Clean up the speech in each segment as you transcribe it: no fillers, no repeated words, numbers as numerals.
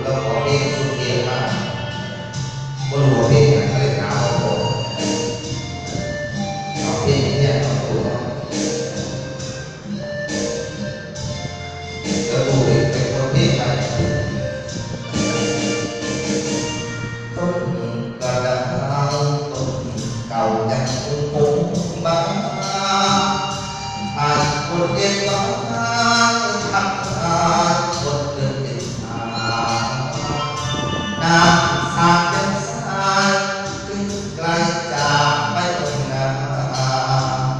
เราขอเพลงสุดเกียรติมาบนหัวเพลงอะไรหนาวเอาเพลงเนี่ยเอาตัวจะดูเป็นคนเพลงไปต้นกระดาษต้นเก่ายังคงบ้าอ่านคนเดียวบ้าทำงานคนเดินเป็นทางน้ำสาดยังสายถึงไกลจากไม่ต้องนาน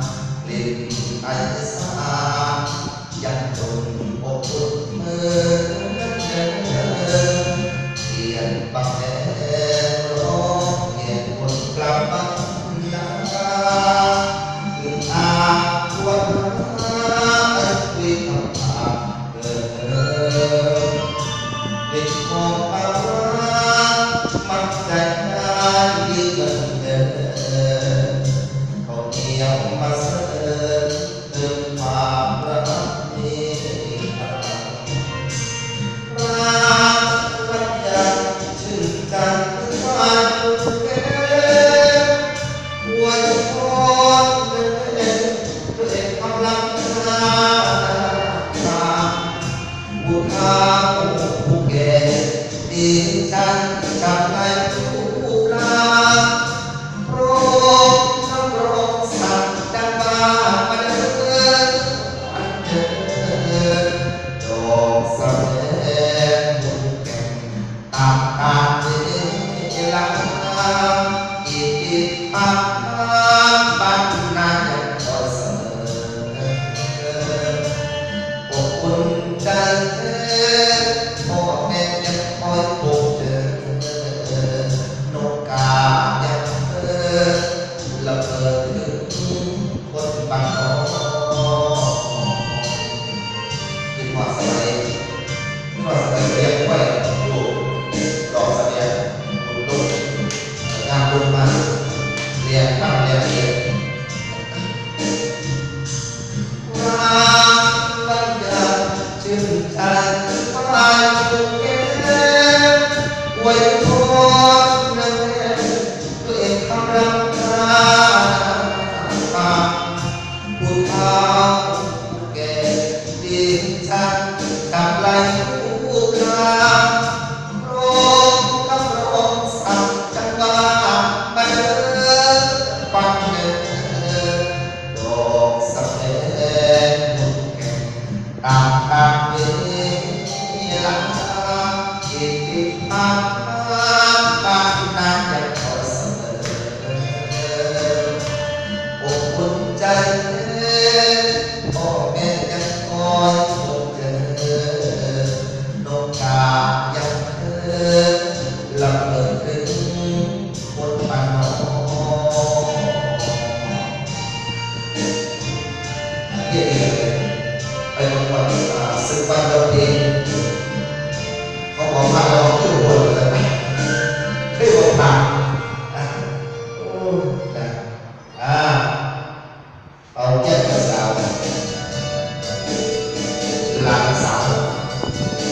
เล่นไอ้สายังจนอกมือเขียนปากแดงร้องเขียนคนกลับบ้านนาคืออาวันคุยกับปากเกินเด็กมองตามันใจง่ายยิ่งเกินเขาเหนียวมาเสนเดินความรักนี้รักยังชื่นใจผ่านแก่อวยพรตัวเองกำลังบุคคลผู้แก่ดีฉันจับในผู้ลาโรคน้ำร้องสั่งดังบ้ามาเดินอันเดินดอกสะแดงบุญแก่งตามตาเวลาอีกปากบ้านนายังคอยเสมออบอุ่นใจพ่อแม่ยังคอยปลุกเจอนกกายังละเมอถึงคนบางน้องคิดว่าสมัยเรียกไว้ลูกดอกเสนียดบุญลูกงานบุญมาเรียนทำเรียนเรียนรักยังชื่นใจผ่านทุกเกมอวยพรตัวเองทำรักษาผู้เฒ่าแก่ดีฉันทำไรผู้คลาร้องคำร้องสั่งจังว่ามาเดินฟังเดินดอกสะแดงบุญแก่งตามทางเวลาอีกทางบ้านนายังคอยเสมออบอุ่นใจพ่อแม่ยังคอยพบเจอนกกายังละเมอถึงคนบ้านนอกเย่ไปวันซึ่งวันเราเองเขาบอกว่าเราขึ้นบนเลยขึ้นบนทางโอ้นะเอาแก้กระสาวหลานสาว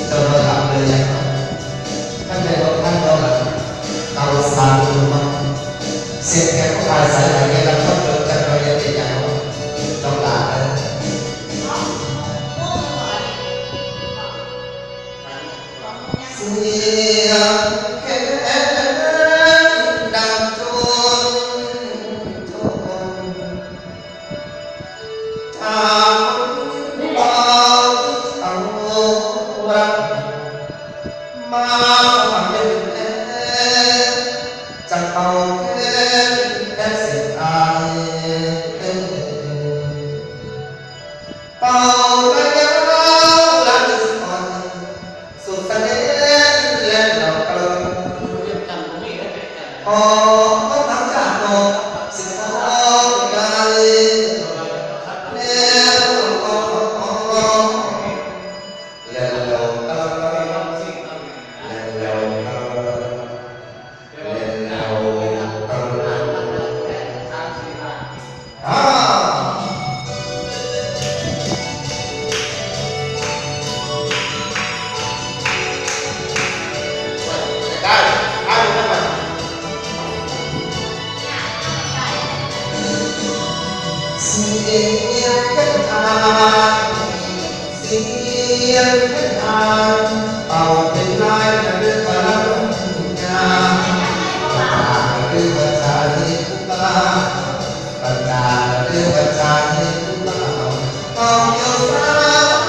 จะมาทำเลยยังท่านใดบอกท่านเราเราสาวดูมั้งเสียงแกก็พายสายไหลแกเราก็เดินจากเราเรียนเด็กอย่างเราต้องหลานเลยเสียงแค่ดังจนทำเบาเอารักมาเดินจะเอาแค่เสียอายเป่าระยะหลังอ่อนสุดเสน่ห์และดอกกระพอต้องทำจากโนสิ่งของใดแล้วแล้ว xiên kết tàn xiên kết tàn bảo tình lai là đưa vào lòng nhà và đưa vào trà đi cũng ba và trà đưa vào trà đi cũng ba còn nhiều xa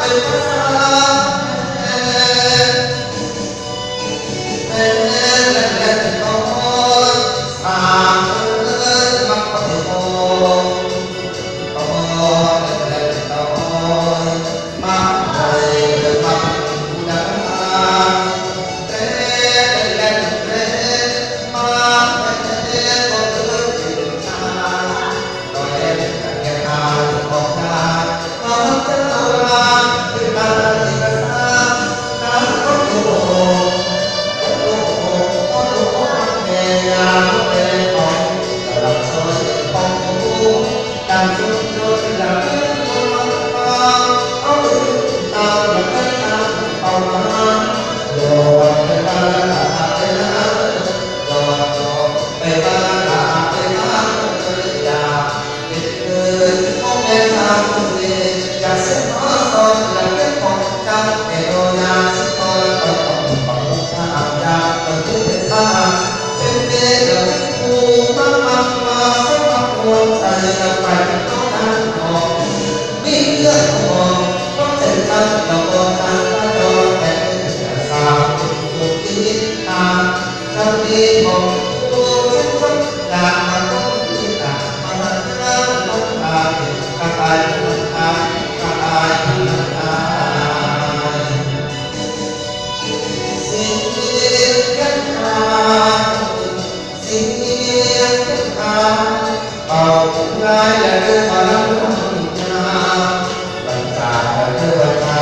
tình xa lên con xa ơi mắt có thể con lên con mắt thầy được mắt đã lên mắt thầy con cứ tìm xa rồi em chẳng nghe nào con ra nó chân ra thì ta thì ta xa ta có đồ làm cho tôi là áo ta là cái ta bao la rồi về ta là cái lá rồi về ta là cái lá rồi già người không nghe ta không nghe và sẽ nói tôi là cái con trăng để rồi nhà sẽ tôi ở phòng bằng ta làm ra ở dưới ta trên đê đời u mắc sẽ mắc buồn thầy là phải có ăn còn biết nước còn có thể ăn là còn ăn ta cho em là sao cuộc đi ta trong đi một cô chết không là mà không đi là mà ta không là các ai không ai các ai không ai xin kết thúc xin kết thúc bảo tương lai là đưa vào lòng nhà bằng trà là đưa vào trà